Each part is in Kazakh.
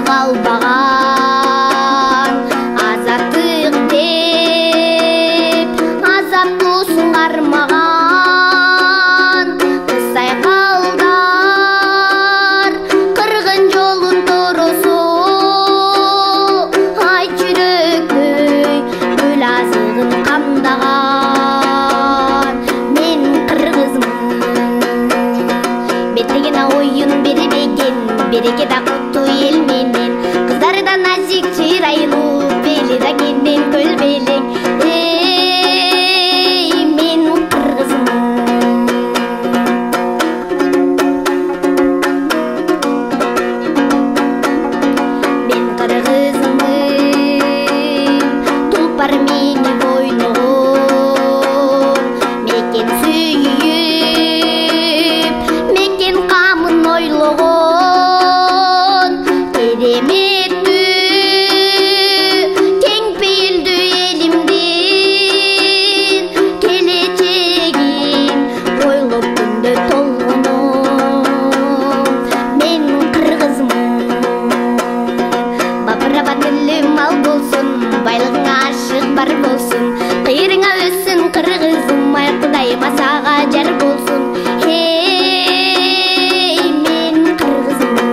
қалбаған азаттық деп азаптысын қармаған қыстай қалдар қырғын жолын тұрысу ай жүрекөй гүл азығын қамдаған мен қырғызмын беттеген ойын бербеген береке да құтты ел менен қыздары да нәзік чырайлы белі да кенен көлбелек ей мен қырғызмын мен қырғызмын тұлпар мені бойнығым мекен сүйіп мекен қамын ойлығын кереметті кең пейілді елімден келечегім ойлып күнді толғыным мен қырғызмын бапыраба тілім мал болсын байлығың ашық бар болсын қиырыңа өссін қырғызым айқыдайым асаға жар болсын ей мен қырғызмын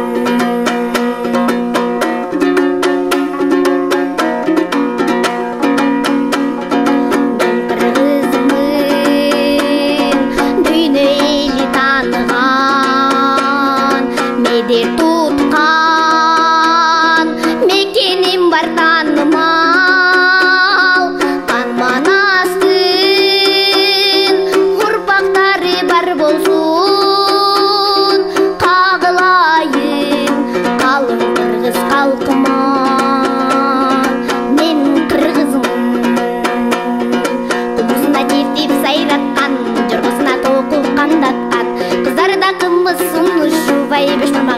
мен қырғызмын дүйнө елі таныған медер тұтқан мекенім бар танымал қан манастың ұрпақтары бар болсын қағылайын қалың қырғыз халқыма мен қырғызмын құбысына тертіп сайратқан жорғасына тоқыл қандатқан қыздары да қымыз сұлу шубай бешмама